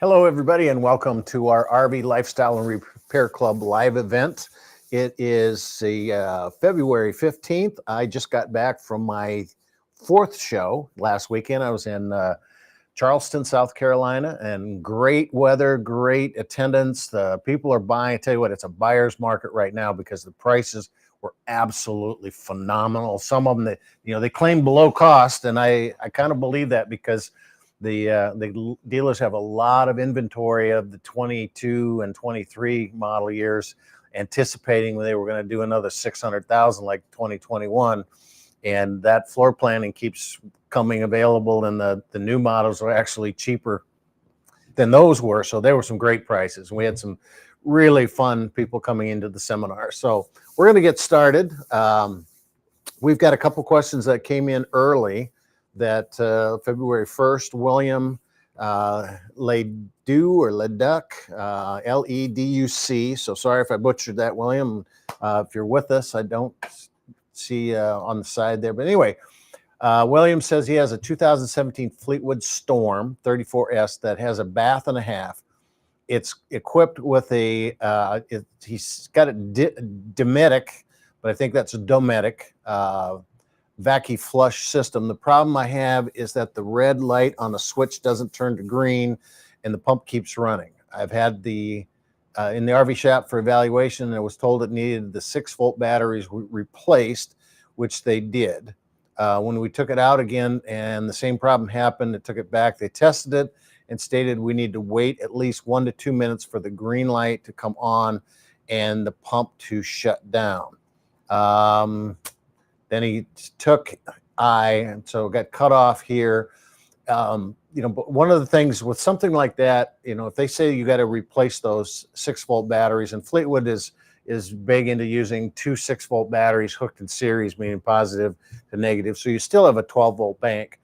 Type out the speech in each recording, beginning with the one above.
Hello, everybody, and welcome to our RV Lifestyle and Repair Club live event. It is the February 15th. I just got back from my fourth show last weekend. I was in Charleston, South Carolina, and great weather, great attendance. The people are buying. I tell you what, it's a buyer's market right now because the prices were absolutely phenomenal. Some of them, they claim below cost, and I kind of believe that because the dealers have a lot of inventory of the 22 and 23 model years, anticipating they were going to do another 600,000 like 2021, and that floor planning keeps coming available, and the new models are actually cheaper than those were. So there were some great prices. We had some really fun people coming into the seminar. So we're going to get started. We've got a couple questions that came in early. That February 1st, William Leduc or Leduc, Leduc. So sorry if I butchered that, William. If you're with us, I don't see on the side there. But anyway, William says he has a 2017 Fleetwood Storm 34S that has a bath and a half. It's equipped with he's got a Dometic, but I think that's a Dometic. Vacuum flush system. The problem I have is that the red light on the switch doesn't turn to green and the pump keeps running. I've had the in the RV shop for evaluation, and I was told it needed the 6-volt batteries replaced, which they did. When we took it out again and the same problem happened, it took it back. They tested it and stated we need to wait at least 1 to 2 minutes for the green light to come on and the pump to shut down. Then he took and so got cut off here. But one of the things with something like that, if they say you got to replace those 6-volt batteries, and Fleetwood is big into using 2 6-volt batteries hooked in series, meaning positive to negative. So you still have a 12-volt bank.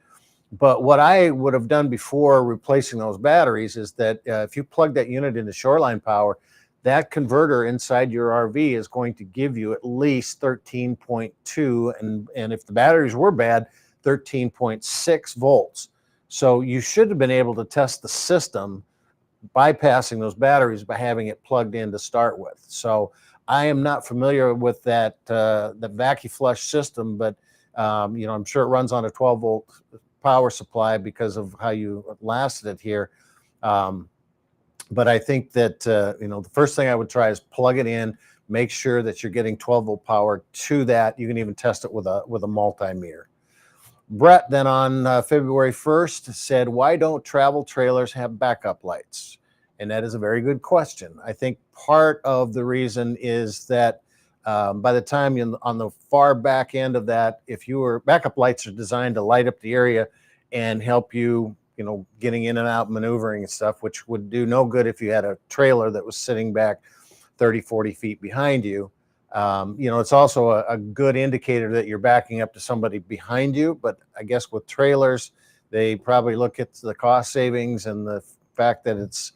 But what I would have done before replacing those batteries is that if you plug that unit into shoreline power, that converter inside your RV is going to give you at least 13.2, and if the batteries were bad, 13.6 volts. So you should have been able to test the system bypassing those batteries by having it plugged in to start with. So I am not familiar with that the vacuum flush system, but I'm sure it runs on a 12-volt power supply because of how you lasted it here. But I think that, the first thing I would try is plug it in, make sure that you're getting 12-volt power to that. You can even test it with a multimeter. Brett then on February 1st said, why don't travel trailers have backup lights? And that is a very good question. I think part of the reason is that by the time you're on the far back end of that, backup lights are designed to light up the area and help you, getting in and out, maneuvering and stuff, which would do no good if you had a trailer that was sitting back 30, 40 feet behind you. It's also a good indicator that you're backing up to somebody behind you. But I guess with trailers, they probably look at the cost savings and the fact that it's,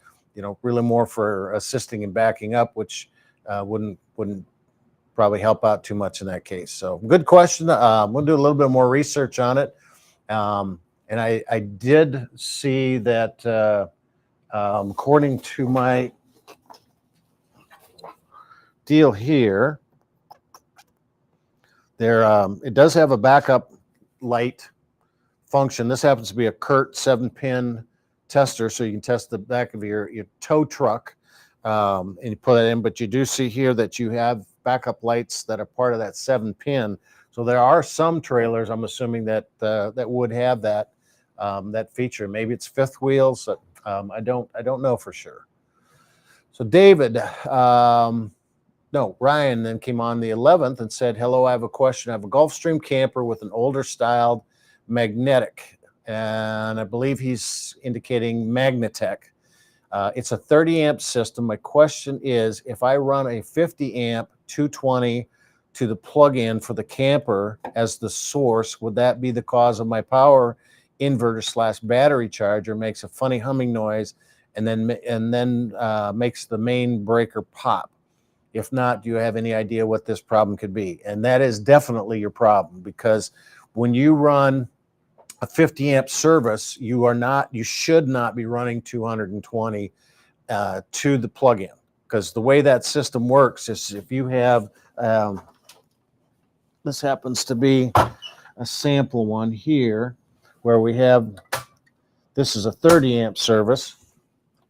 really more for assisting and backing up, which wouldn't probably help out too much in that case. So good question. We'll do a little bit more research on it. And I did see that according to my deal here, it does have a backup light function. This happens to be a CURT 7-pin tester, so you can test the back of your tow truck, and you put it in. But you do see here that you have backup lights that are part of that 7-pin. So there are some trailers, I'm assuming, that would have that feature. Maybe it's fifth wheels. I don't know for sure. So David, Ryan then came on the 11th and said, hello, I have a question. I have a Gulfstream camper with an older styled magnetic, and I believe he's indicating Magnatech. It's a 30 amp system. My question is, if I run a 50 amp 220 to the plug-in for the camper as the source, would that be the cause of my power inverter / battery charger makes a funny humming noise and then makes the main breaker pop? If not, do you have any idea what this problem could be? And that is definitely your problem, because when you run a 50 amp service, you should not be running 220 to the plug-in, because the way that system works is if you have, this happens to be a sample one here where we have, this is a 30 amp service.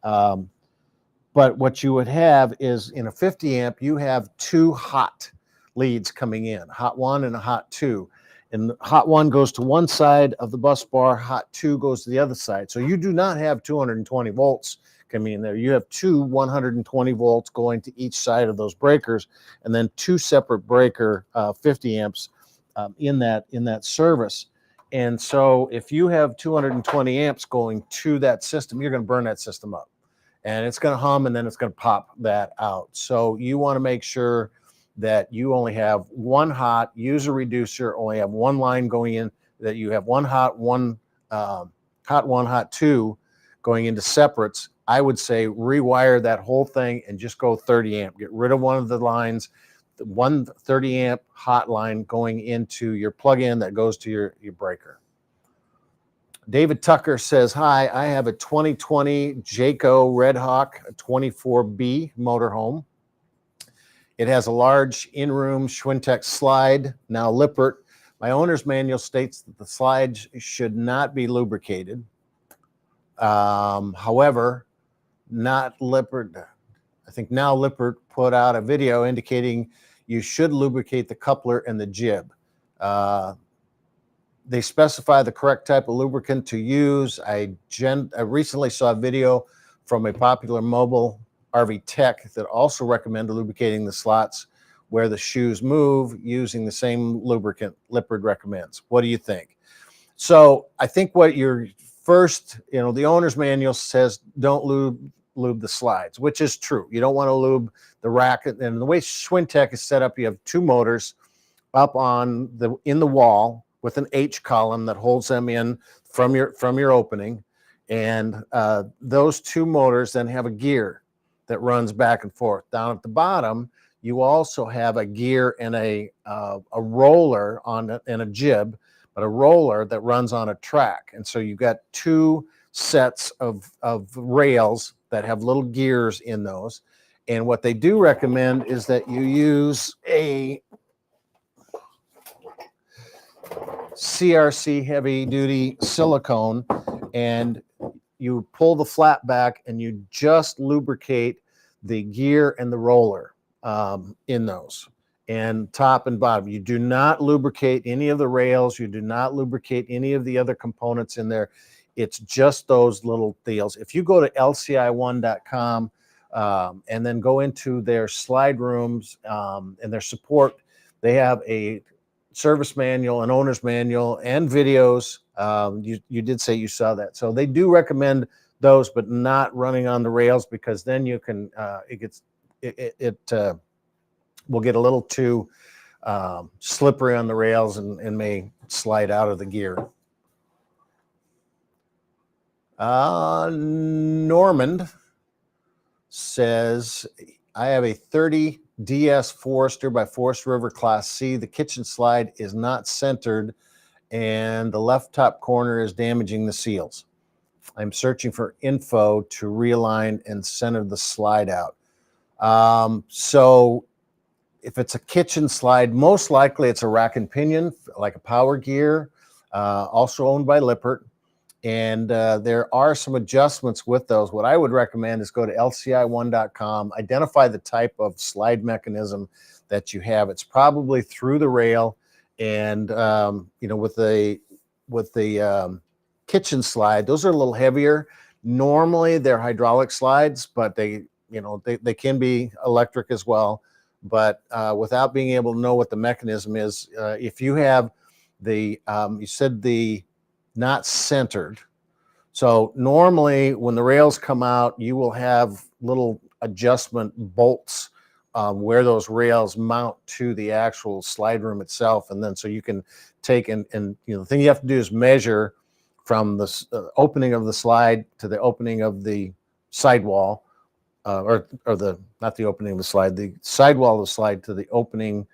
But what you would have is in a 50 amp, you have two hot leads coming in, hot 1 and a hot 2. And hot 1 goes to one side of the bus bar, hot 2 goes to the other side. So you do not have 220 volts coming in there. You have two 120 volts going to each side of those breakers, and then two separate breaker 50 amps in that service. And so if you have 220 amps going to that system, you're going to burn that system up. And it's going to hum, and then it's going to pop that out. So you want to make sure that you only have one hot, use a reducer, only have one line going in, that you have one hot, hot 2 going into separates. I would say rewire that whole thing and just go 30 amp. Get rid of one of the lines, the one 30 amp hot line going into your plug-in that goes to your breaker. David Tucker says, hi, I have a 2020 Jayco Red Hawk 24B motorhome. It has a large in-room Schwintek slide, now Lippert. My owner's manual states that the slides should not be lubricated. However, not Lippert. I think now Lippert put out a video indicating you should lubricate the coupler and the jib. They specify the correct type of lubricant to use. I recently saw a video from a popular mobile RV tech that also recommended lubricating the slots where the shoes move using the same lubricant Lippert recommends. What do you think? So I think what your first, the owner's manual says don't lube the slides, which is true. You don't want to lube the rack. And the way Schwintek is set up, you have two motors up in the wall with an H column that holds them in from your opening, and those two motors then have a gear that runs back and forth. Down at the bottom, you also have a gear and a roller and a jib, but a roller that runs on a track. And so you've got two sets of rails that have little gears in those. And what they do recommend is that you use a CRC heavy duty silicone, and you pull the flap back and you just lubricate the gear and the roller in those, and top and bottom. You do not lubricate any of the rails. You do not lubricate any of the other components in there. It's just those little deals. If you go to lci1.com and then go into their slide rooms and their support, they have a service manual, an owner's manual, and videos. You did say you saw that. So they do recommend those, but not running on the rails, because then you can, it will get a little too slippery on the rails and may slide out of the gear. Normand says, I have a 30 DS Forester by Forest River Class C. The kitchen slide is not centered, and the left top corner is damaging the seals. I'm searching for info to realign and center the slide out. So if it's a kitchen slide, most likely it's a rack and pinion, like a Power Gear, also owned by Lippert. And there are some adjustments with those. What I would recommend is go to lci1.com, identify the type of slide mechanism that you have. It's probably through the rail, and with the kitchen slide, those are a little heavier. Normally they're hydraulic slides, but they can be electric as well. But without being able to know what the mechanism is, if you have you said the not centered. So normally when the rails come out, you will have little adjustment bolts where those rails mount to the actual slide room itself. And then so you can take and the thing you have to do is measure from the opening of the slide to the opening of the sidewall, or not the opening of the slide, the sidewall of the slide to the opening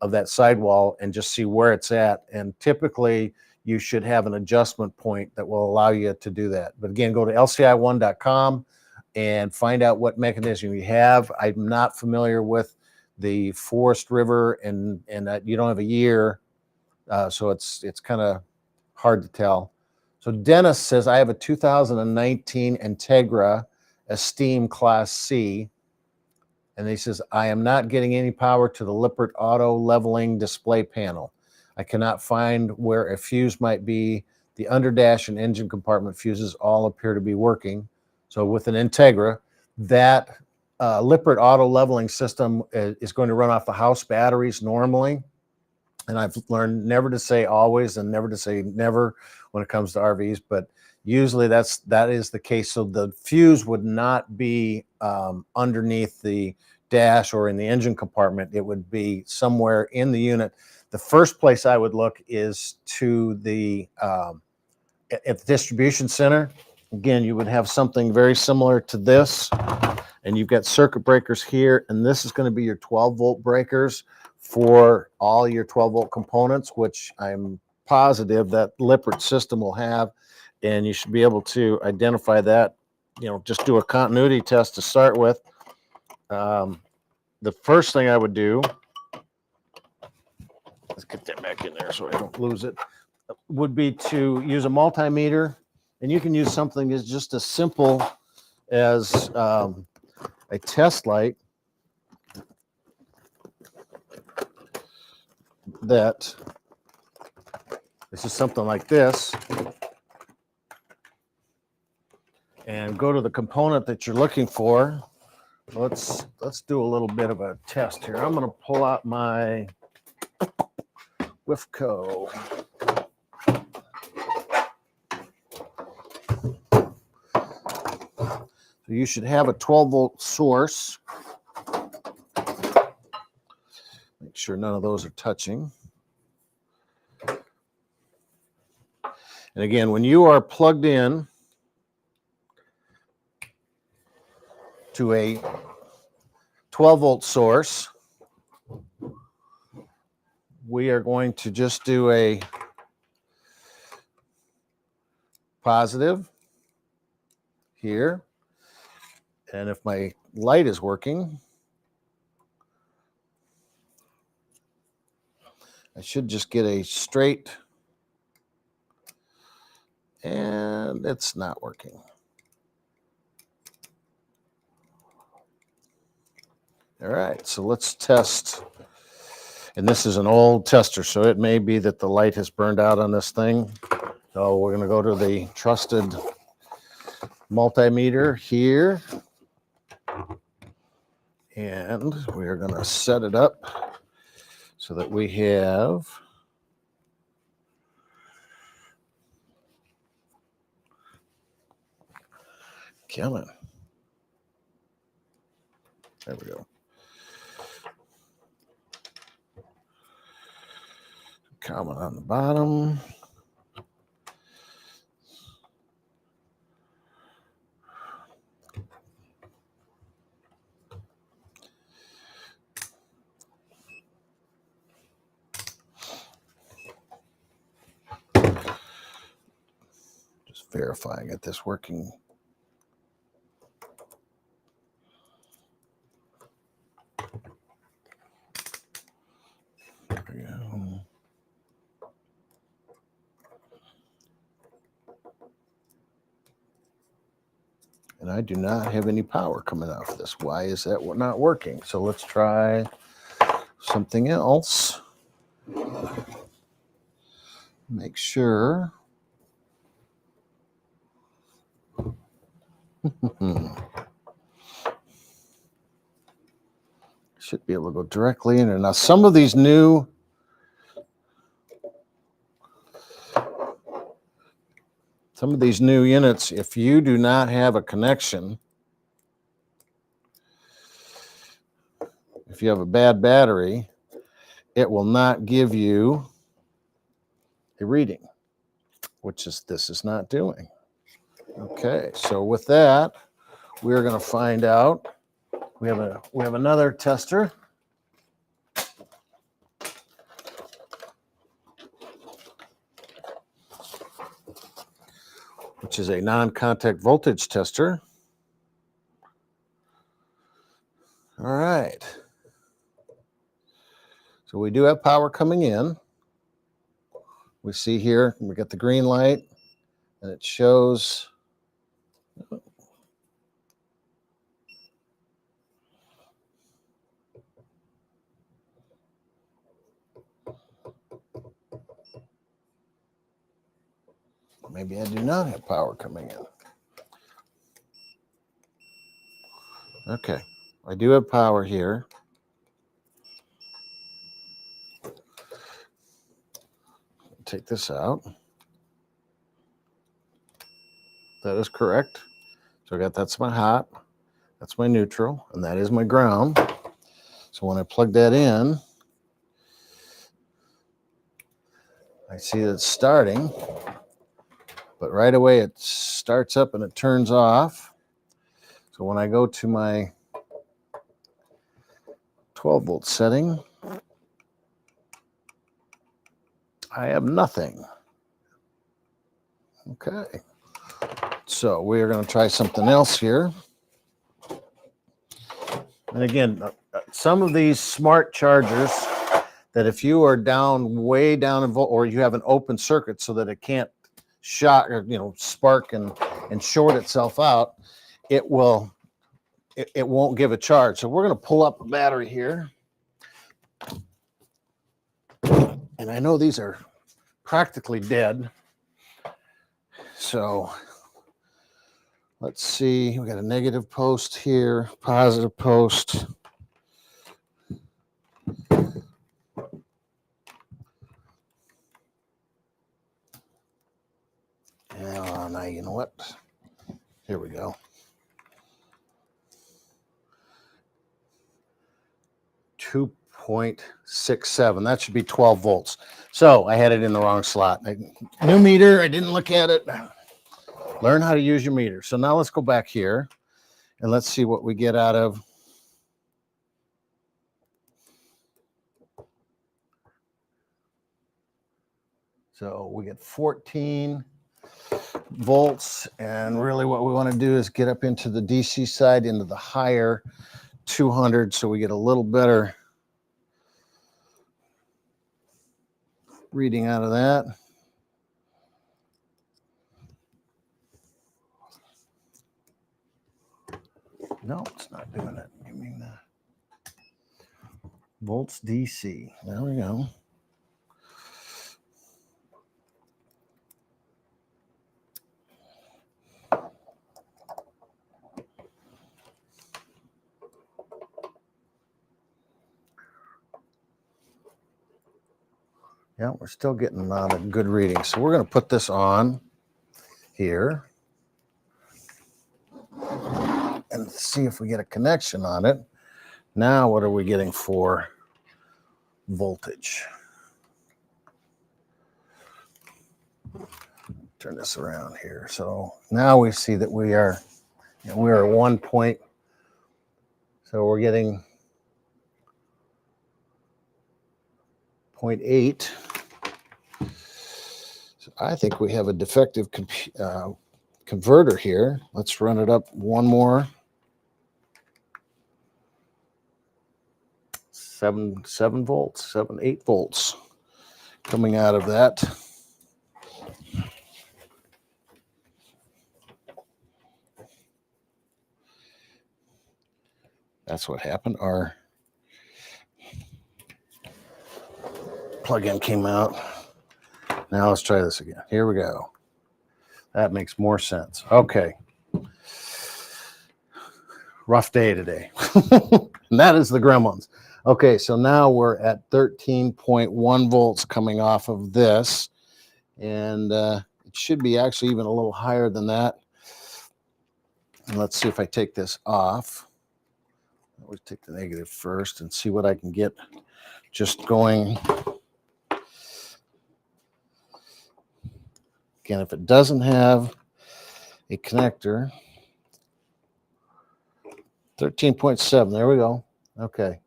of that sidewall, and just see where it's at. And typically you should have an adjustment point that will allow you to do that. But again, go to lci1.com and find out what mechanism you have. I'm not familiar with the Forest River, and you don't have a year, so it's kind of hard to tell. So Dennis says, I have a 2019 Integra Esteem Class C, and he says, I am not getting any power to the Lippert auto leveling display panel. I cannot find where a fuse might be. The underdash and engine compartment fuses all appear to be working. So with an Integra, that Lippert auto leveling system is going to run off the house batteries normally. And I've learned never to say always and never to say never when it comes to RVs, but usually that is the case. So the fuse would not be underneath the dash or in the engine compartment. It would be somewhere in the unit. The first place I would look is to the at the distribution center. Again, you would have something very similar to this, and you've got circuit breakers here, and this is going to be your 12-volt breakers for all your 12-volt components, which I'm positive that Lippert system will have, and you should be able to identify that. Just do a continuity test to start with. The first thing I would do, let's get that back in there so I don't lose it, would be to use a multimeter, and you can use something that's just as simple as a test light that this is something like this, and go to the component that you're looking for. Let's do a little bit of a test here. I'm going to pull out my WIFCO. So you should have a 12-volt source. Make sure none of those are touching. And again, when you are plugged in to a 12-volt source, we are going to just do a positive here. And if my light is working, I should just get a straight, and it's not working. All right, so let's test. And this is an old tester, so it may be that the light has burned out on this thing. So we're going to go to the trusted multimeter here. And we are going to set it up so that we have come on. There we go. Comment on the bottom. Just verifying get this working. There we go. And I do not have any power coming out of this. Why is that not working? So let's try something else. Make sure. Should be able to go directly in there. Now, some of these new units, if you do not have a connection, if you have a bad battery, it will not give you a reading, which is this is not doing. Okay, so with that, we're going to find out. We have another tester. which is a non-contact voltage tester. All right. So we do have power coming in. We see here, we got the green light, and it shows. Maybe I do not have power coming in. Okay, I do have power here. Take this out. That is correct. So I got that's my hot, that's my neutral, and that is my ground. So when I plug that in, I see that it's starting, but right away it starts up and it turns off. So when I go to my 12 volt setting, I have nothing. Okay. So we are going to try something else here. And again, some of these smart chargers that if you are down way down in volt, or you have an open circuit so that it can't shock or spark and short itself out, it won't give a charge. So we're going to pull up a battery here. And I know these are practically dead. So let's see, we got a negative post here, positive post. Now, you know what? Here we go. 2.67. That should be 12 volts. So I had it in the wrong slot. New meter, I didn't look at it. Learn how to use your meter. So now let's go back here and let's see what we get out of. So we get 14 volts, and really what we want to do is get up into the DC side, into the higher 200, so we get a little better reading out of that. No, it's not doing it. Give me the volts DC. There we go. Yeah, we're still getting a lot of good readings. So we're going to put this on here and see if we get a connection on it. Now, what are we getting for voltage? Turn this around here. So now we see that we are 1 point. So we're getting 0.8. So I think we have a defective converter here. Let's run it up one more. 8 volts coming out of that. That's what happened. Our plug-in came out. Now let's try this again. Here we go. That makes more sense. Okay. Rough day today. And that is the gremlins. Okay, so now we're at 13.1 volts coming off of this. And it should be actually even a little higher than that. And let's see if I take this off. I always take the negative first and see what I can get just going. Again, if it doesn't have a connector, 13.7, there we go. Okay,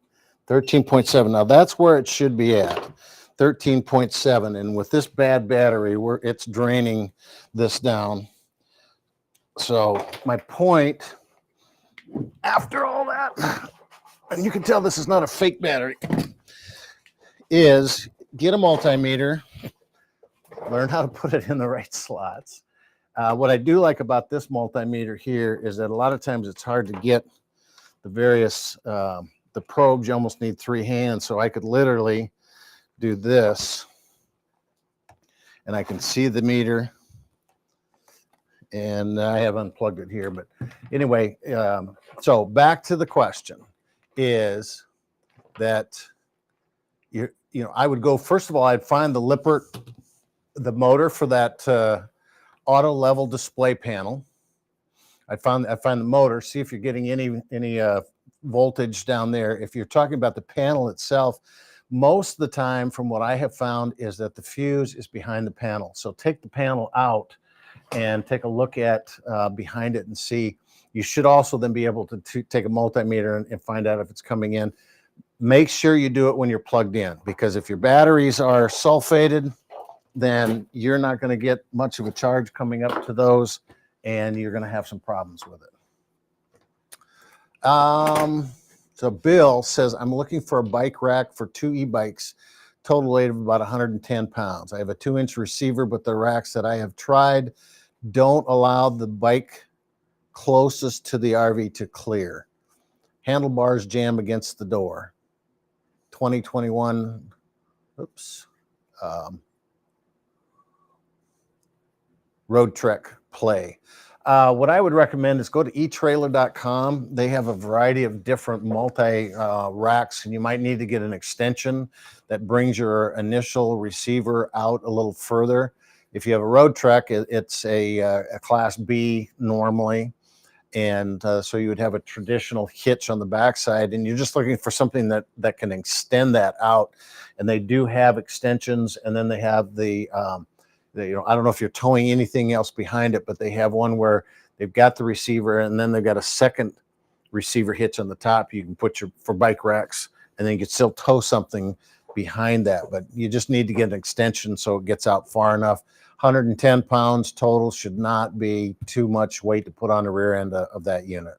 13.7. Now that's where it should be at, 13.7. And with this bad battery, it's draining this down. So my point, after all that, and you can tell this is not a fake battery, is get a multimeter, learn how to put it in the right slots. What I do like about this multimeter here is that a lot of times it's hard to get the various, the probes. You almost need 3 hands. So I could literally do this and I can see the meter. And I have unplugged it here, but anyway, so back to the question is that I would go, first of all, I'd find the Lippert, the motor for that auto level display panel. I'd find the motor, see if you're getting any voltage down there. If you're talking about the panel itself, most of the time from what I have found is that the fuse is behind the panel. So take the panel out and take a look at behind it and see. You should also then be able to take a multimeter and find out if it's coming in. Make sure you do it when you're plugged in, because if your batteries are sulfated, then you're not going to get much of a charge coming up to those, and you're going to have some problems with it. So Bill says, I'm looking for a bike rack for 2 e-bikes, total weight of about 110 pounds. I have a 2-inch receiver, but the racks that I have tried don't allow the bike closest to the RV to clear. Handlebars jam against the door. 2021, Road Trek Play. What I would recommend is go to eTrailer.com. They have a variety of different multi racks, and you might need to get an extension that brings your initial receiver out a little further. If you have a Road Trek, it's a Class B normally, and so you would have a traditional hitch on the backside, and you're just looking for something that can extend that out. And they do have extensions, and then they have the I don't know if you're towing anything else behind it, but they have one where they've got the receiver and then they've got a second receiver hitch on the top. You can put for bike racks, and then you can still tow something behind that, but you just need to get an extension so it gets out far enough. 110 pounds total should not be too much weight to put on the rear end of that unit.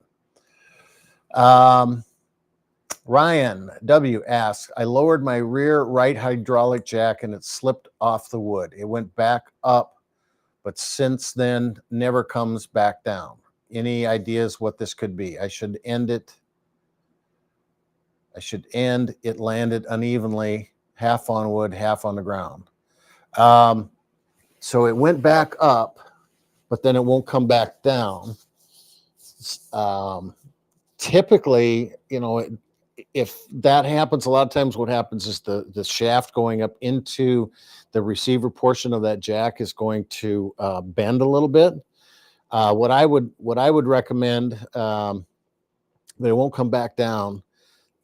Ryan W. asks, I lowered my rear right hydraulic jack and it slipped off the wood. It went back up, but since then never comes back down. Any ideas what this could be? I should end it. It landed unevenly, half on wood, half on the ground. So it went back up, but then it won't come back down. Typically, if that happens, a lot of times what happens is the shaft going up into the receiver portion of that jack is going to bend a little bit. What I would recommend, but it won't come back down.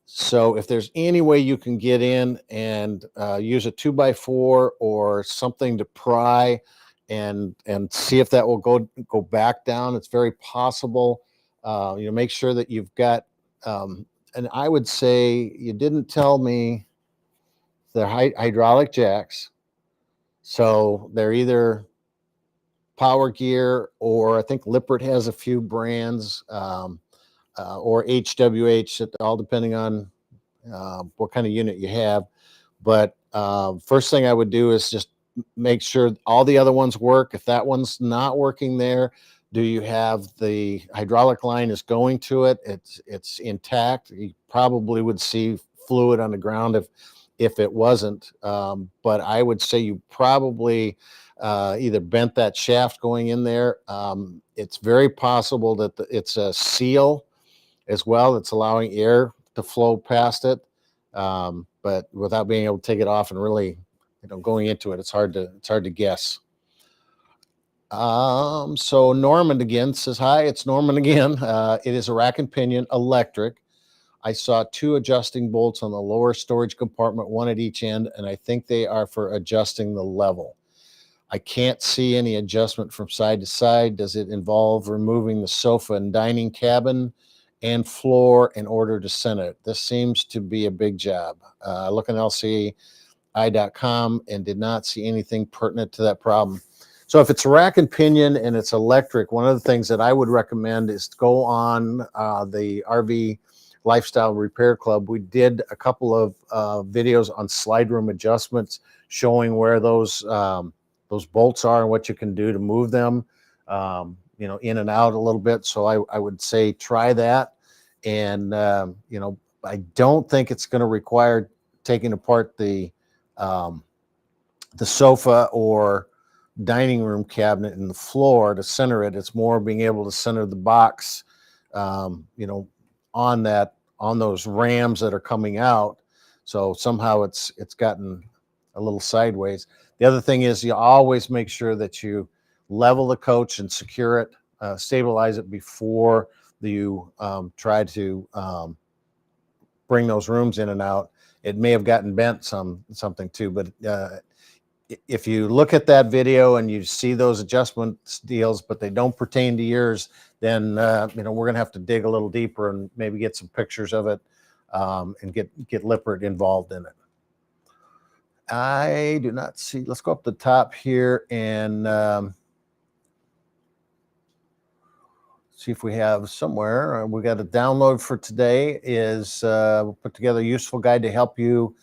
So if there's any way you can get in and use a 2x4 or something to pry and see if that will go back down, it's very possible. Make sure that you've got, and I would say you didn't tell me they're hydraulic jacks. So they're either Power Gear, or I think Lippert has a few brands, or HWH, all depending on what kind of unit you have. But first thing I would do is just make sure all the other ones work. If that one's not working there, do you have the hydraulic line is going to it? It's intact. You probably would see fluid on the ground if it wasn't. But I would say you probably either bent that shaft going in there. It's very possible that it's a seal as well. It's allowing air to flow past it. But without being able to take it off and really, going into it, it's hard to guess. So Norman again says, hi, it's Norman again. It is a rack and pinion electric. I saw 2 adjusting bolts on the lower storage compartment, one at each end, and I think they are for adjusting the level. I can't see any adjustment from side to side. Does it involve removing the sofa and dining cabin and floor in order to center it? This seems to be a big job. Look at LCI.com and did not see anything pertinent to that problem. So if it's rack and pinion and it's electric, one of the things that I would recommend is to go on the RV Lifestyle Repair Club. We did a couple of videos on slide room adjustments, showing where those bolts are and what you can do to move them, you know, in and out a little bit. So I would say try that. And, you know, I don't think it's going to require taking apart the sofa or dining room cabinet in the floor to center it. It's more being able to center the box, you know, on those rams that are coming out. So somehow it's gotten a little sideways. The other thing is you always make sure that you level the coach and secure it, stabilize it before you try to bring those rooms in and out. It may have gotten bent something too, but if you look at that video and you see those adjustment deals, but they don't pertain to yours, then you know, we're going to have to dig a little deeper and maybe get some pictures of it and get Lippert involved in it. I do not see. Let's go up the top here and see if we have somewhere. We got a download for today. Is we'll put together a useful guide to help you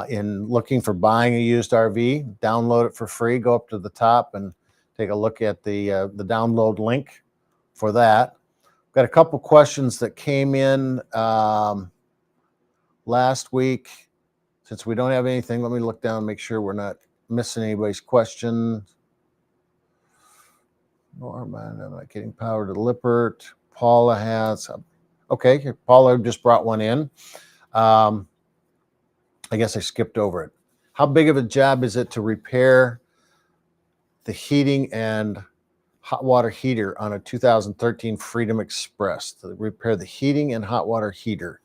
in looking for buying a used RV. Download it for free. Go up to the top and take a look at the download link for that. Got a couple questions that came in last week. Since we don't have anything, let me look down and make sure we're not missing anybody's question. Norman, I'm not getting power to Lippert. Paula has. Okay, Paula just brought one in. I guess I skipped over it. How big of a job is it to repair the heating and hot water heater on a 2013 Freedom Express? To repair the heating and hot water heater.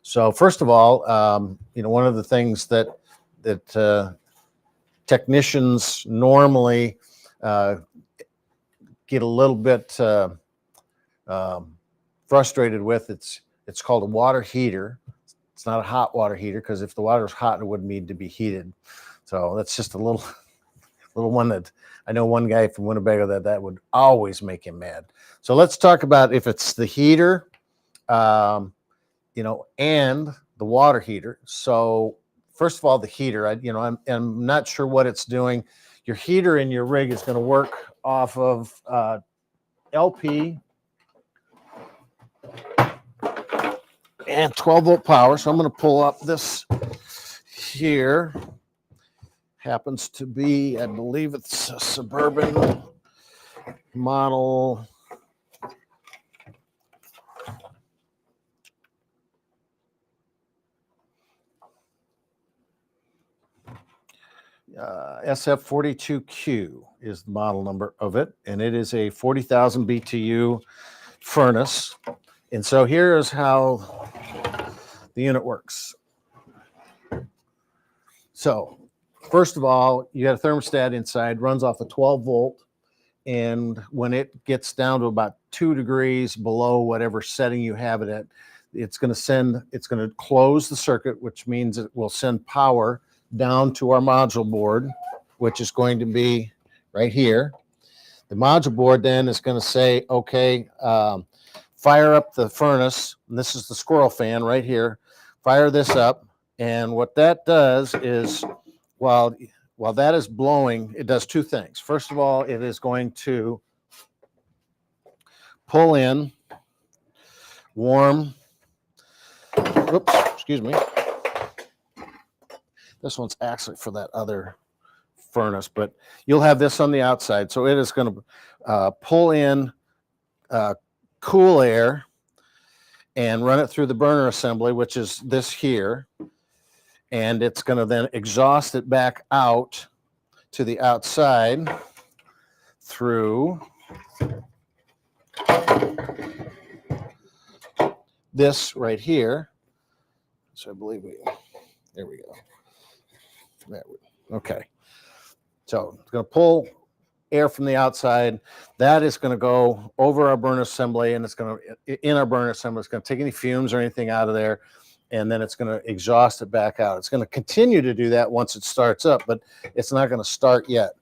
So first of all, you know, one of the things that technicians normally get a little bit frustrated with, it's called a water heater. It's not a hot water heater, because if the water's hot, it wouldn't need to be heated. So that's just a little one that I know one guy from Winnebago that would always make him mad. So let's talk about if it's the heater, you know, and the water heater. So first of all, the heater, I'm not sure what it's doing. Your heater in your rig is going to work off of LP and 12-volt power. So I'm going to pull up this here. Happens to be, I believe it's a Suburban model. SF42Q is the model number of it, and it is a 40,000 BTU furnace. And so here is how the unit works. So first of all, you got a thermostat inside, runs off a 12 volt. And when it gets down to about 2 degrees below whatever setting you have it at, it's going to close the circuit, which means it will send power down to our module board, which is going to be right here. The module board then is going to say, okay, fire up the furnace. And this is the squirrel fan right here. Fire this up. And what that does is, while that is blowing, it does two things. First of all, it is going to pull in warm, oops, excuse me. This one's actually for that other furnace, but you'll have this on the outside. So it is going to pull in cool air and run it through the burner assembly, which is this here. And it's going to then exhaust it back out to the outside through this right here. So I believe there we go. Okay. So it's going to pull air from the outside. That is going to go over our burner assembly, and it's going to, in our burner assembly, it's going to take any fumes or anything out of there, and then it's going to exhaust it back out. It's going to continue to do that once it starts up, but it's not going to start yet.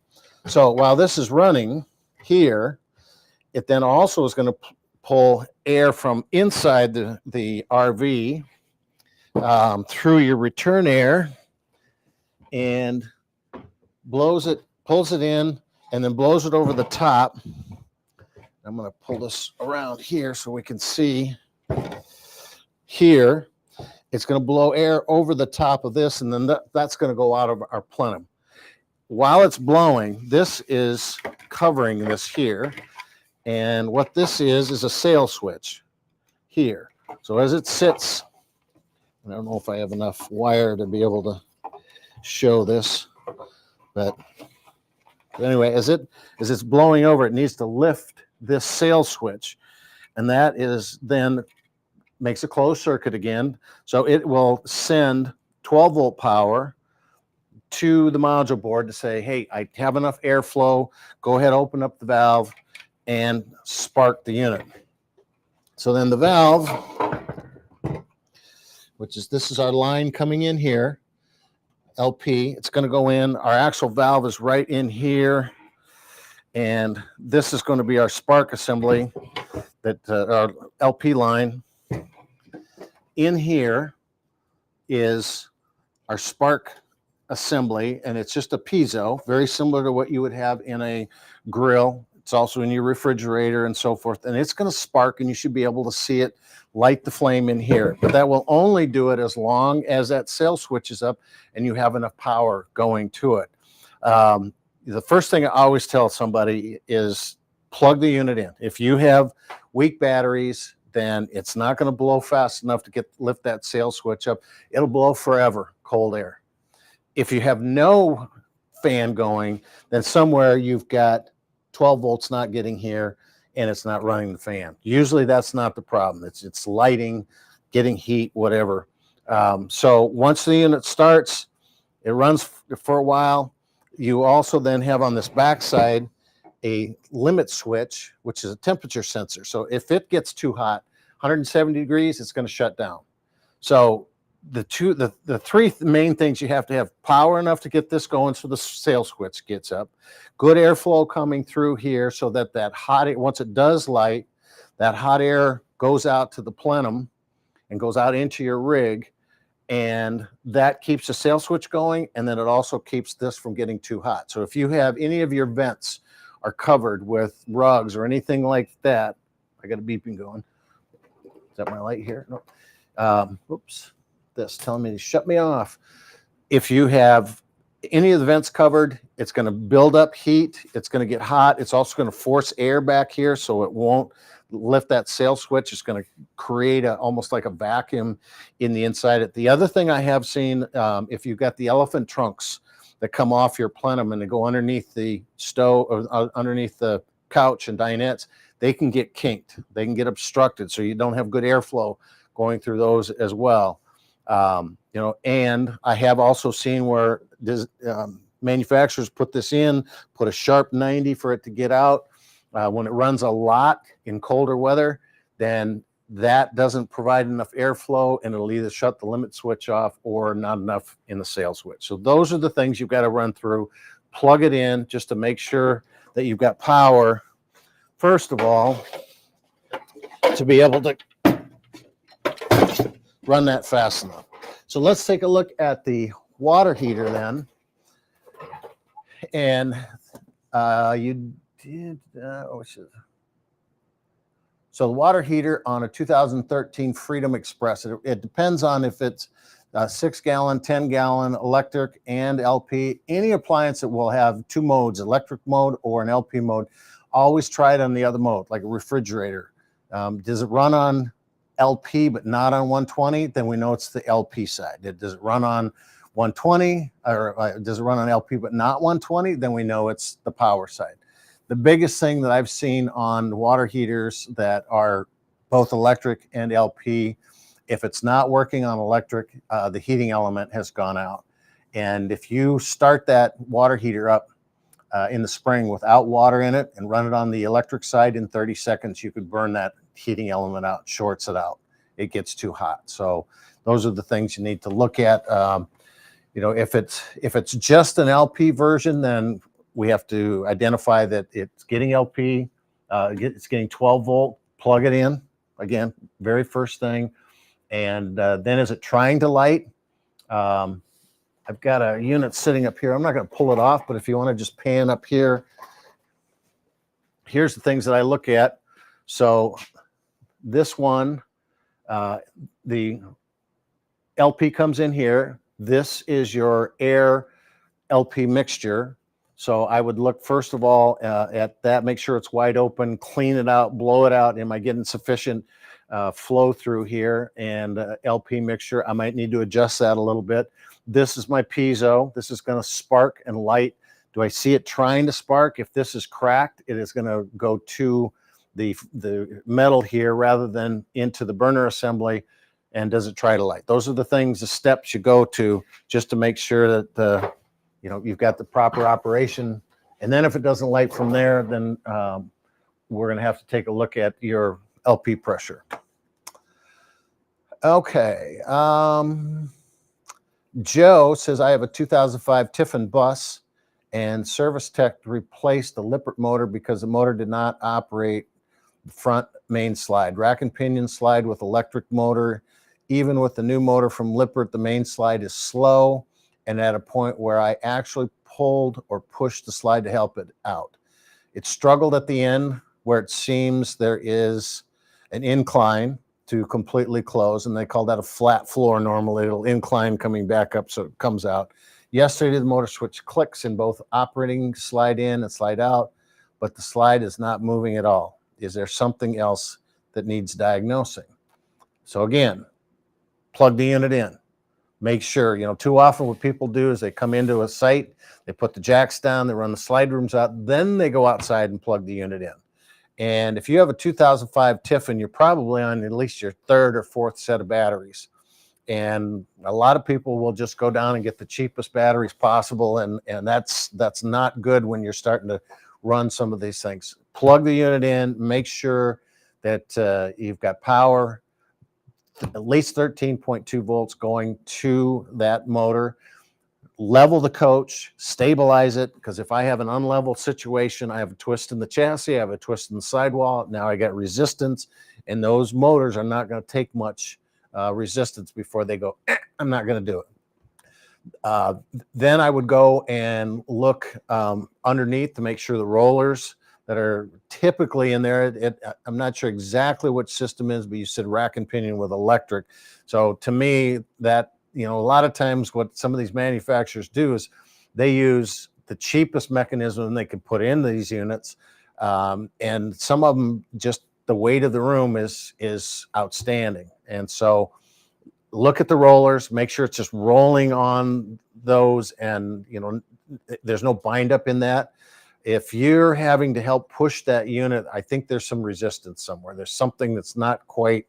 So while this is running here, it then also is going to pull air from inside the RV through your return air and pulls it in, and then blows it over the top. I'm going to pull this around here so we can see here. It's going to blow air over the top of this, and then that's going to go out of our plenum. While it's blowing, this is covering this here. And what this is a sail switch here. So as it sits, I don't know if I have enough wire to be able to show this, but anyway, as it's blowing over, it needs to lift this sail switch, and that is then makes a closed circuit again. So it will send 12-volt power to the module board to say, hey, I have enough airflow. Go ahead, open up the valve and spark the unit. So then the valve, this is our line coming in here, LP, it's going to go in. Our actual valve is right in here, and this is going to be our spark assembly, that our LP line. In here is our spark assembly, and it's just a piezo, very similar to what you would have in a grill. It's also in your refrigerator and so forth, and it's going to spark, and you should be able to see it light the flame in here. But that will only do it as long as that sail switch is up and you have enough power going to it. The first thing I always tell somebody is plug the unit in. If you have weak batteries, then it's not going to blow fast enough to lift that sail switch up. It'll blow forever, cold air. If you have no fan going, then somewhere you've got 12 volts not getting here and it's not running the fan. Usually that's not the problem. It's lighting, getting heat, whatever. So once the unit starts, it runs for a while. You also then have on this backside a limit switch, which is a temperature sensor. So if it gets too hot, 170 degrees, it's going to shut down. So the three main things: you have to have power enough to get this going so the sail switch gets up, good airflow coming through here so that hot air, once it does light, that hot air goes out to the plenum and goes out into your rig, and that keeps the sail switch going, and then it also keeps this from getting too hot. So if you have any of your vents are covered with rugs or anything like that, I got a beeping going. Is that my light here? No. Oops. This telling me to shut me off. If you have any of the vents covered, it's going to build up heat. It's going to get hot. It's also going to force air back here, so it won't lift that sail switch. It's going to create almost like a vacuum in the inside. The other thing I have seen, if you've got the elephant trunks that come off your plenum and they go underneath the stove or underneath the couch and dinettes, they can get kinked. They can get obstructed, so you don't have good airflow going through those as well. And I have also seen where manufacturers put this in, put a sharp 90 for it to get out. When it runs a lot in colder weather, then that doesn't provide enough airflow, and it'll either shut the limit switch off or not enough in the sail switch. So those are the things you've got to run through. Plug it in just to make sure that you've got power, first of all, to be able to run that fast enough. So let's take a look at the water heater then. And so the water heater on a 2013 Freedom Express, it depends on if it's 6-gallon, 10-gallon, electric, and LP. Any appliance that will have two modes, electric mode or an LP mode, always try it on the other mode, like a refrigerator. Does it run on LP but not on 120? Then we know it's the LP side. Does it run on 120, or does it run on LP but not 120? Then we know it's the power side. The biggest thing that I've seen on water heaters that are both electric and LP, if it's not working on electric, the heating element has gone out. And if you start that water heater up in the spring without water in it and run it on the electric side, in 30 seconds, you could burn that heating element out, shorts it out. It gets too hot. So those are the things you need to look at. If it's just an LP version, then we have to identify that it's getting LP, it's getting 12 volt, plug it in, again, very first thing. And then is it trying to light? I've got a unit sitting up here. I'm not going to pull it off, but if you want to just pan up here, here's the things that I look at. So this one, the LP comes in here. This is your air LP mixture. So I would look first of all at that, make sure it's wide open, clean it out, blow it out. Am I getting sufficient flow through here? And LP mixture, I might need to adjust that a little bit. This is my piezo. This is going to spark and light. Do I see it trying to spark? If this is cracked, it is going to go to the metal here rather than into the burner assembly. And does it try to light? Those are the things, the steps you go to just to make sure that you've got the proper operation. And then if it doesn't light from there, then we're going to have to take a look at your LP pressure. Okay. Joe says, I have a 2005 Tiffin bus and service tech replaced the Lippert motor because the motor did not operate the front main slide. Rack and pinion slide with electric motor. Even with the new motor from Lippert, the main slide is slow and at a point where I actually pulled or pushed the slide to help it out. It struggled at the end where it seems there is an incline to completely close, and they call that a flat floor. Normally it'll incline coming back up so it comes out. Yesterday the motor switch clicks in both operating slide in and slide out, but the slide is not moving at all. Is there something else that needs diagnosing? So again, plug the unit in. Make sure, too often what people do is they come into a site, they put the jacks down, they run the slide rooms out, then they go outside and plug the unit in. And if you have a 2005 Tiffin, you're probably on at least your third or fourth set of batteries. And a lot of people will just go down and get the cheapest batteries possible. And that's not good when you're starting to run some of these things. Plug the unit in, make sure that you've got power, at least 13.2 volts going to that motor. Level the coach, stabilize it, because if I have an unlevel situation, I have a twist in the chassis, I have a twist in the sidewall, now I got resistance, and those motors are not going to take much resistance before they go, I'm not going to do it. Then I would go and look underneath to make sure the rollers that are typically in there, I'm not sure exactly what system is, but you said rack and pinion with electric. So to me, that, a lot of times what some of these manufacturers do is they use the cheapest mechanism they can put in these units. And some of them, just the weight of the room is outstanding. And so look at the rollers, make sure it's just rolling on those, and there's no bind up in that. If you're having to help push that unit, I think there's some resistance somewhere. There's something that's not quite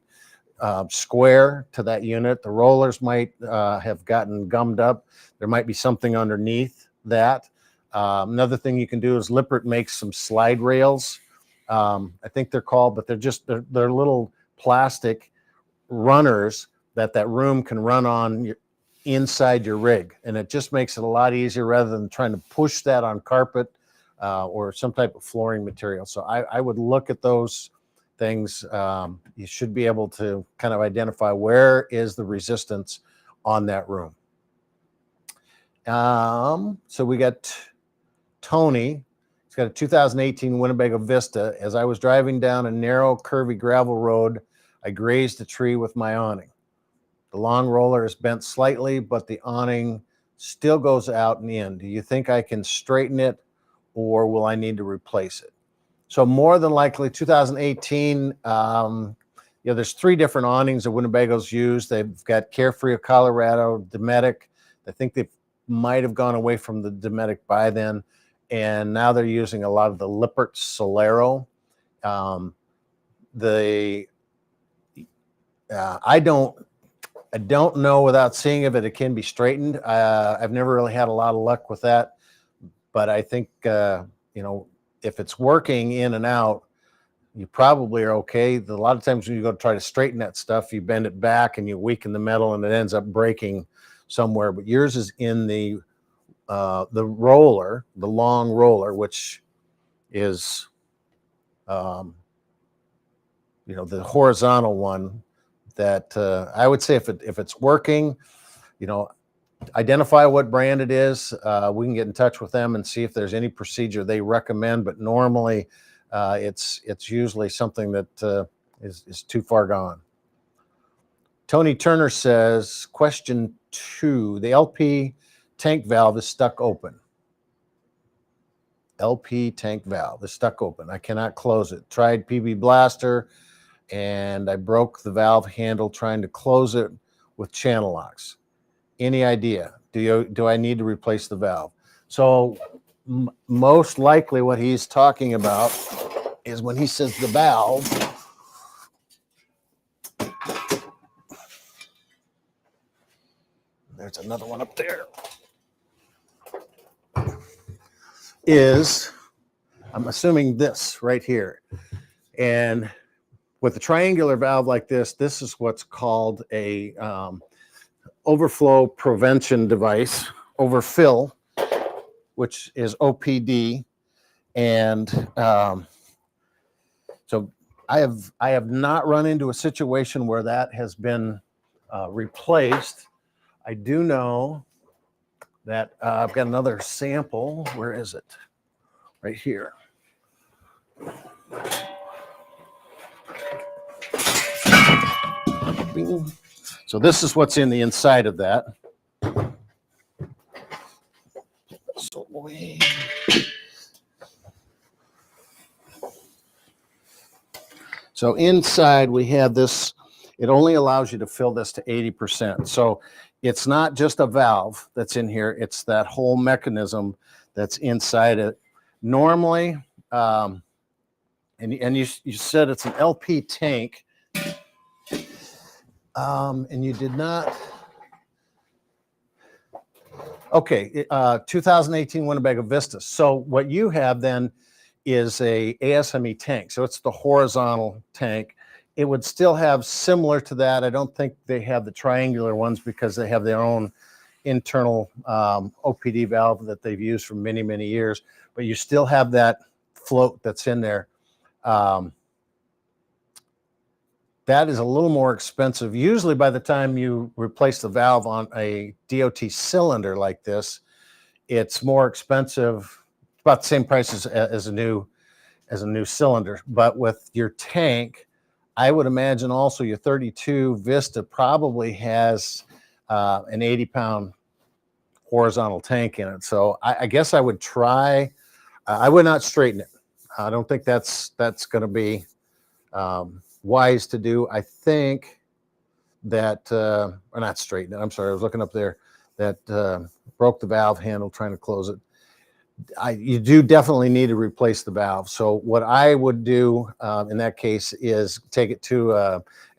square to that unit. The rollers might have gotten gummed up. There might be something underneath that. Another thing you can do is Lippert makes some slide rails. I think they're called, but they're little plastic runners that room can run on inside your rig, and it just makes it a lot easier rather than trying to push that on carpet or some type of flooring material. So I would look at those things. You should be able to kind of identify where is the resistance on that room. So we got Tony. He's got a 2018 Winnebago Vista. As I was driving down a narrow, curvy gravel road, I grazed a tree with my awning. The long roller is bent slightly, but the awning still goes out and in. Do you think I can straighten it, or will I need to replace it? So more than likely, 2018, there's 3 different awnings that Winnebago's used. They've got Carefree of Colorado, Dometic. I think they might have gone away from the Dometic by then, and now they're using a lot of the Lippert Solero. I don't know without seeing if it can be straightened. I've never really had a lot of luck with that, but I think if it's working in and out, you probably are okay. A lot of times when you go to try to straighten that stuff, you bend it back and you weaken the metal and it ends up breaking somewhere. But yours is in the the roller, the long roller, which is, the horizontal one, that I would say if it's working, identify what brand it is. We can get in touch with them and see if there's any procedure they recommend. But normally, it's usually something that is too far gone. Tony Turner says, question 2, the LP tank valve is stuck open. LP tank valve is stuck open. I cannot close it. Tried PB Blaster, and I broke the valve handle trying to close it with channel locks. Any idea? Do I need to replace the valve? So most likely what he's talking about is when he says the valve, there's another one up there, is, I'm assuming this right here. And with a triangular valve like this is what's called a overflow prevention device, overfill, which is OPD. And so I have not run into a situation where that has been replaced. I do know that I've got another sample. Where is it? Right here. So this is what's in the inside of that. So inside we have this. It only allows you to fill this to 80%. So it's not just a valve that's in here. It's that whole mechanism that's inside it. Normally, and you said it's an LP tank, and you did not. Okay, 2018 Winnebago Vista. So what you have then is a ASME tank. So it's the horizontal tank. It would still have similar to that. I don't think they have the triangular ones because they have their own internal OPD valve that they've used for many, many years. But you still have that float that's in there. That is a little more expensive. Usually by the time you replace the valve on a DOT cylinder like this, it's more expensive, about the same price as a new cylinder. But with your tank, I would imagine also your 32 Vista probably has an 80-pound horizontal tank in it. So I guess I would try. I would not straighten it. I don't think that's going to be wise to do. I think that, or not straighten it. I'm sorry, I was looking up there. That broke the valve handle trying to close it. You do definitely need to replace the valve. So what I would do in that case is take it to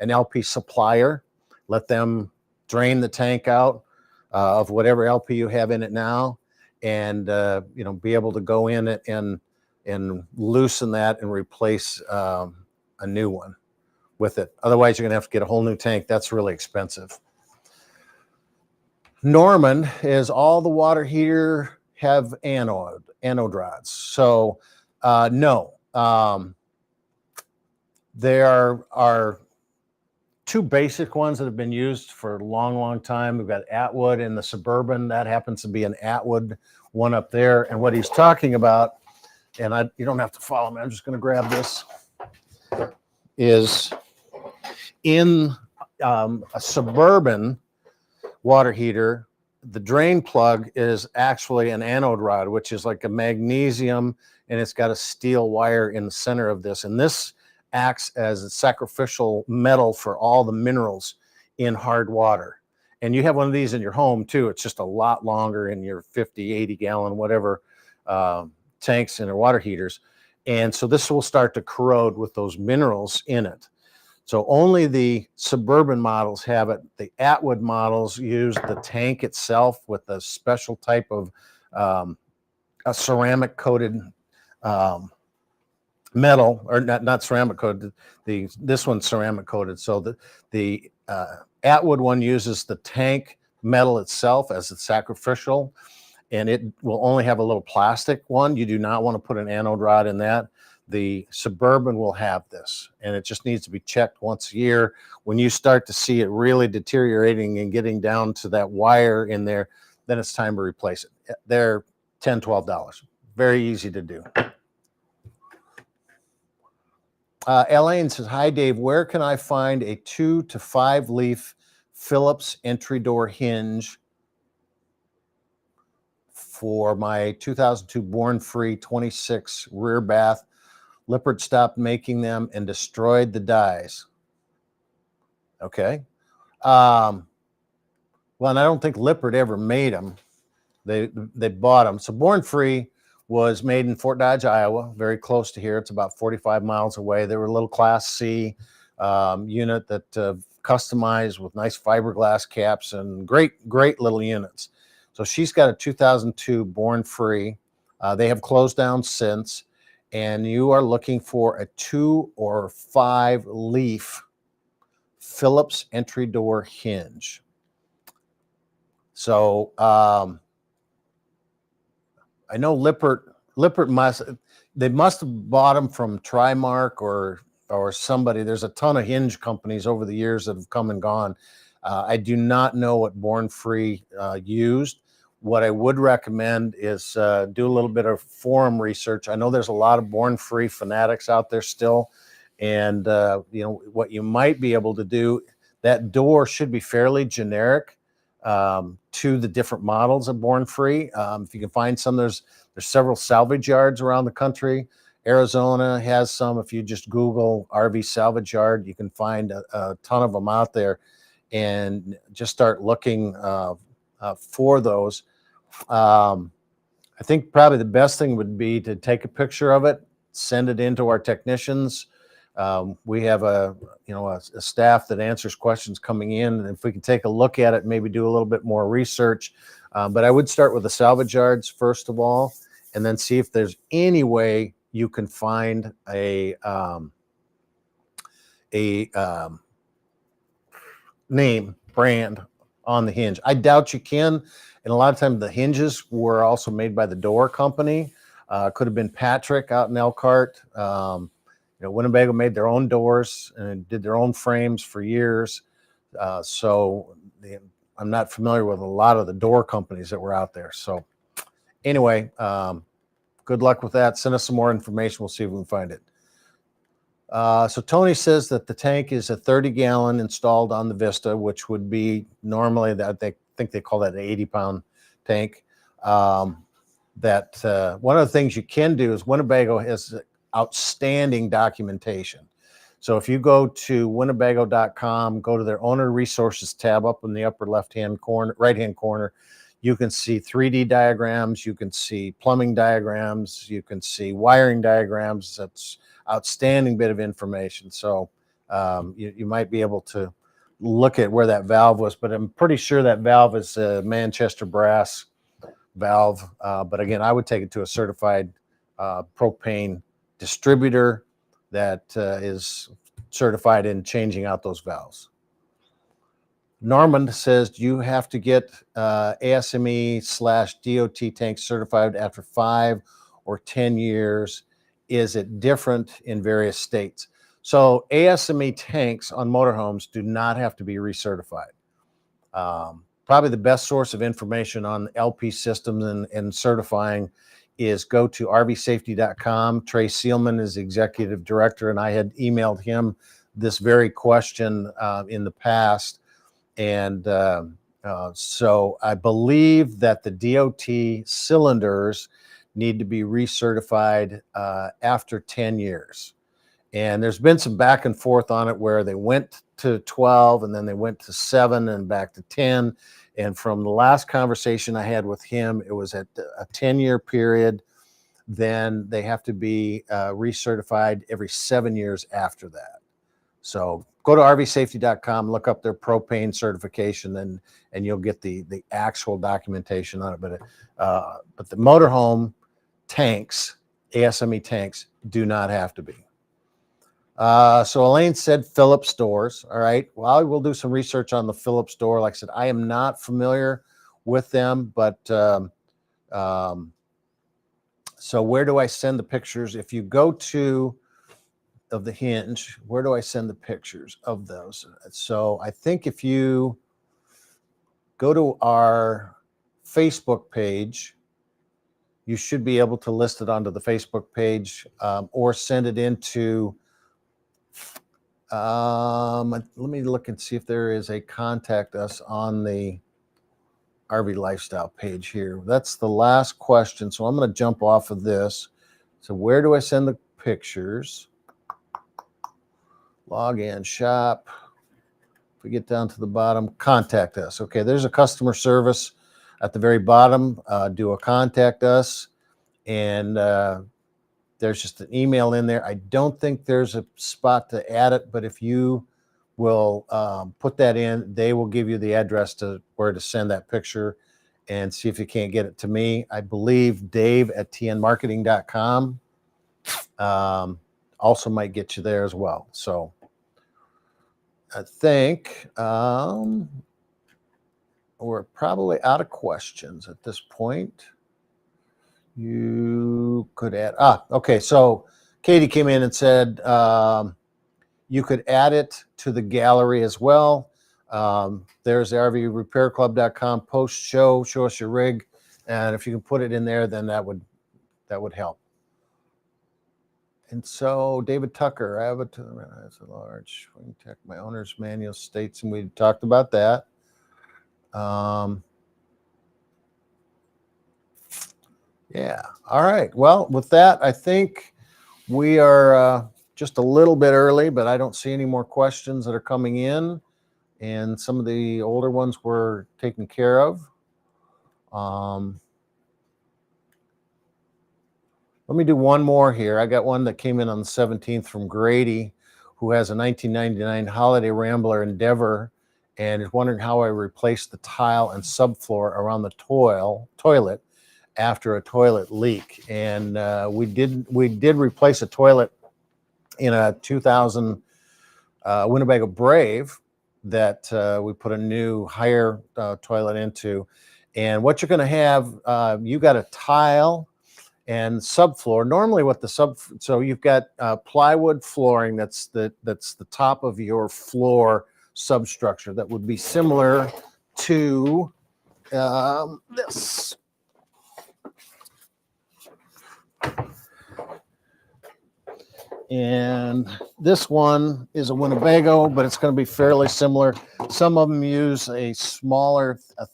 an LP supplier, let them drain the tank out of whatever LP you have in it now, and be able to go in it and loosen that and replace a new one with it. Otherwise, you're going to have to get a whole new tank. That's really expensive. Norman is all the water heater have anode rods. So no, there are two basic ones that have been used for a long time. We've got Atwood and the Suburban. That happens to be an Atwood one up there. And what he's talking about, and you don't have to follow me, I'm just going to grab this, is in a Suburban water heater, the drain plug is actually an anode rod, which is like a magnesium, and it's got a steel wire in the center of this. And this acts as a sacrificial metal for all the minerals in hard water. And you have one of these in your home too. It's just a lot longer in your 50, 80 gallon, whatever tanks and their water heaters. And so this will start to corrode with those minerals in it. So only the Suburban models have it. The Atwood models use the tank itself with a special type of a ceramic coated metal, or not ceramic coated. This one's ceramic coated. So the Atwood one uses the tank metal itself as its sacrificial, and it will only have a little plastic one. You do not want to put an anode rod in that. The Suburban will have this, and it just needs to be checked once a year. When you start to see it really deteriorating and getting down to that wire in there, then it's time to replace it. They're $10, $12. Very easy to do. Elaine says, hi, Dave. Where can I find a 2 to 5 leaf Phillips entry door hinge for my 2002 Born Free 26 rear bath? Lippert stopped making them and destroyed the dies. Okay. Well, and I don't think Lippert ever made them. They bought them. So Born Free was made in Fort Dodge, Iowa, very close to here. It's about 45 miles away. They were a little Class C unit that customized with nice fiberglass caps and great little units. So she's got a 2002 Born Free. They have closed down since. And you are looking for a 2 or 5 leaf Phillips entry door hinge. So I know Lippert must have bought them from Trimark or somebody. There's a ton of hinge companies over the years that have come and gone. I do not know what Born Free used. What I would recommend is do a little bit of forum research. I know there's a lot of Born Free fanatics out there still. And, what you might be able to do, that door should be fairly generic to the different models of Born Free. If you can find some, there's several salvage yards around the country. Arizona has some. If you just Google RV salvage yard, you can find a ton of them out there, and just start looking for those. I think probably the best thing would be to take a picture of it, send it into our technicians. We have a staff that answers questions coming in, and if we can take a look at it, maybe do a little bit more research. But I would start with the salvage yards first of all, and then see if there's any way you can find a name brand on the hinge. I doubt you can. And a lot of times the hinges were also made by the door company. Could have been Patrick out in Elkhart. Winnebago made their own doors and did their own frames for years. I'm not familiar with a lot of the door companies that were out there. So anyway, good luck with that. Send us some more information. We'll see if we can find it. So Tony says that the tank is a 30-gallon installed on the Vista, which would be normally that they think they call that an 80-pound tank. One of the things you can do is Winnebago has outstanding documentation. So if you go to winnebago.com, go to their owner resources tab up in the upper right-hand corner, you can see 3D diagrams, you can see plumbing diagrams, you can see wiring diagrams. That's outstanding bit of information. So you might be able to look at where that valve was, but I'm pretty sure that valve is a Manchester brass valve. But again, I would take it to a certified propane distributor that is certified in changing out those valves. Norman says, do you have to get ASME/DOT tanks certified after 5 or 10 years? Is it different in various states? So ASME tanks on motorhomes do not have to be recertified. Probably the best source of information on LP systems and certifying is go to rvsafety.com. Trey Seelman is executive director, and I had emailed him this very question in the past. And so I believe that the DOT cylinders need to be recertified after 10 years. And there's been some back and forth on it where they went to 12 and then they went to 7 and back to 10. And from the last conversation I had with him, it was at a 10-year period. Then they have to be recertified every 7 years after that. So go to rvsafety.com, look up their propane certification, and you'll get the actual documentation on it. But the motorhome tanks, ASME tanks, do not have to be. So Elaine said Phillips doors. All right. Well, we'll do some research on the Phillips door. Like I said, I am not familiar with them, but So where do I send the pictures? If you go to of the hinge, where do I send the pictures of those? So I think if you go to our Facebook page, you should be able to list it onto the Facebook page, or send it into, let me look and see if there is a contact us on the RV Lifestyle page here. That's the last question. So I'm going to jump off of this. So where do I send the pictures? Log in, shop. If we get down to the bottom, contact us. Okay, there's a customer service at the very bottom. Do a contact us, and there's just an email in there. I don't think there's a spot to add it, but if you will put that in, they will give you the address to where to send that picture, and see if you can't get it to me. I believe Dave at tnmarketing.com also might get you there as well. So I think we're probably out of questions at this point. You could add, okay. So Katie came in and said you could add it to the gallery as well. There's RVRepairClub.com post show us your rig. And if you can put it in there, then that would help. And so David Tucker, I have it to the right. That's a large swing tech. My owner's manual states, and we talked about that. Yeah. All right. Well, with that, I think we are just a little bit early, but I don't see any more questions that are coming in, and some of the older ones were taken care of. Let me do one more here. I got one that came in on the 17th from Grady, who has a 1999 Holiday Rambler Endeavor and is wondering how I replaced the tile and subfloor around the toilet after a toilet leak. And we did replace a toilet in a 2000 Winnebago Brave that we put a new higher toilet into. And what you're going to have, you got a tile and subfloor. Normally what the so you've got plywood flooring that's the top of your floor substructure that would be similar to this. And this one is a Winnebago, but it's going to be fairly similar. Some of them use a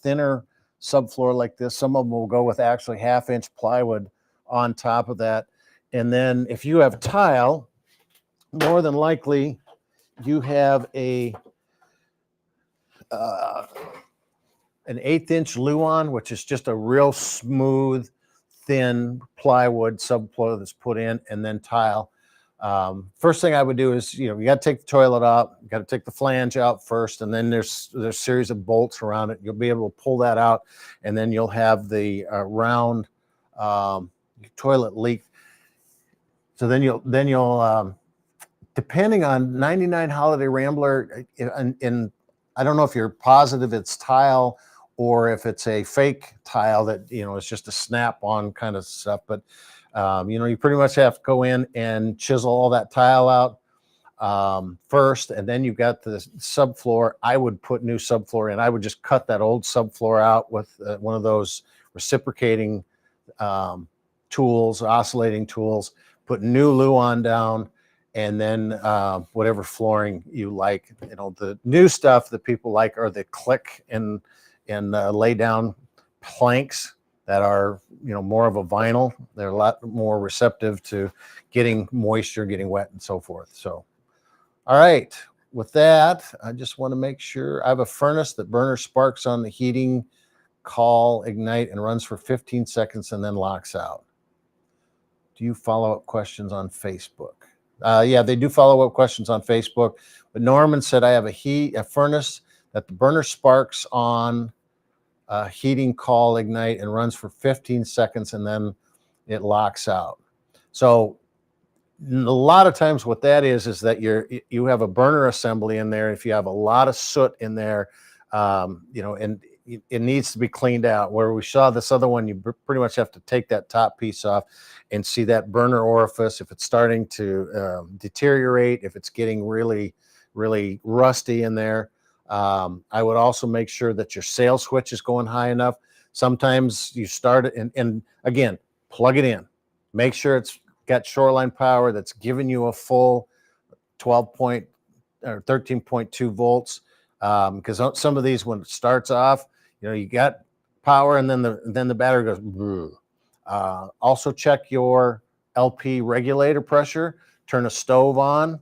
thinner subfloor like this. Some of them will go with actually 1/2-inch plywood on top of that. And then if you have tile, more than likely you have an 1/8-inch Luan, which is just a real smooth, thin plywood subfloor that's put in, and then tile. First thing I would do is, you got to take the toilet out, you got to take the flange out first, and then there's a series of bolts around it. You'll be able to pull that out, and then you'll have the round toilet leak. So then you'll depending on 99 Holiday Rambler, and I don't know if you're positive it's tile or if it's a fake tile that it's just a snap-on kind of stuff, but you pretty much have to go in and chisel all that tile out first, and then you've got the subfloor. I would put new subfloor in. I would just cut that old subfloor out with one of those reciprocating tools, oscillating tools, put new Luan down, and then whatever flooring you like. The new stuff that people like are the click and lay down planks that are more of a vinyl. They're a lot more receptive to getting moisture, getting wet, and so forth. So all right, with that, I just want to make sure I have a furnace that burner sparks on the heating, call, ignite, and runs for 15 seconds and then locks out. Do you follow up questions on Facebook? Yeah, they do follow up questions on Facebook. But Norman said I have a furnace that the burner sparks on, heating, call, ignite, and runs for 15 seconds and then it locks out. So a lot of times what that is that you have a burner assembly in there. If you have a lot of soot in there, and it needs to be cleaned out. Where we saw this other one, you pretty much have to take that top piece off and see that burner orifice, if it's starting to deteriorate, if it's getting really, really rusty in there. I would also make sure that your sail switch is going high enough. Sometimes you start it, and again, plug it in. Make sure it's got shoreline power that's giving you a full 12 point or 13.2 volts. Because some of these, when it starts off, you got power, and then the battery goes. Also check your LP regulator pressure. Turn a stove on.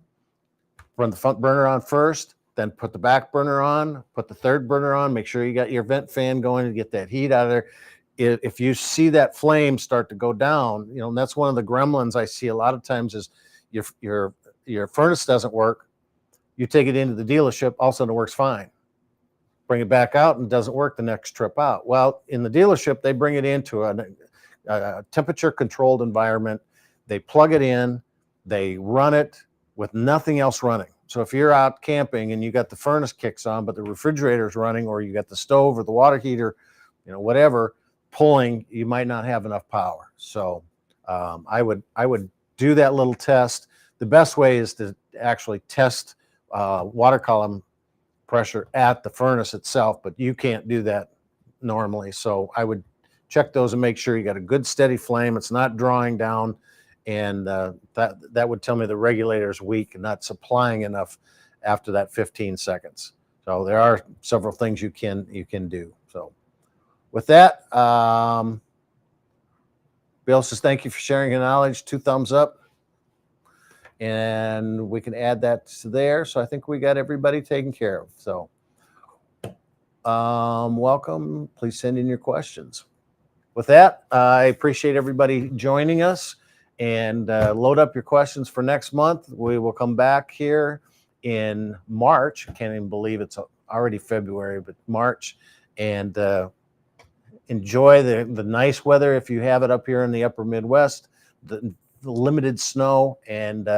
Run the front burner on first, then put the back burner on. Put the third burner on. Make sure you got your vent fan going to get that heat out of there. If you see that flame start to go down, and that's one of the gremlins I see a lot of times is your furnace doesn't work. You take it into the dealership, all of a sudden it works fine. Bring it back out and it doesn't work the next trip out. Well, in the dealership, they bring it into a temperature-controlled environment. They plug it in. They run it with nothing else running. So if you're out camping and you got the furnace kicks on, but the refrigerator's running, or you got the stove or the water heater, whatever, pulling, you might not have enough power. So I would do that little test. The best way is to actually test water column pressure at the furnace itself, but you can't do that normally. So I would check those and make sure you got a good steady flame. It's not drawing down, and that would tell me the regulator is weak and not supplying enough after that 15 seconds. So there are several things you can do. So with that, Bill says, thank you for sharing your knowledge. 2 thumbs up. And we can add that to there. So I think we got everybody taken care of. So welcome. Please send in your questions. With that, I appreciate everybody joining us, and load up your questions for next month. We will come back here in March. I can't even believe it's already February, but March, and enjoy the nice weather if you have it up here in the upper Midwest, the limited snow, and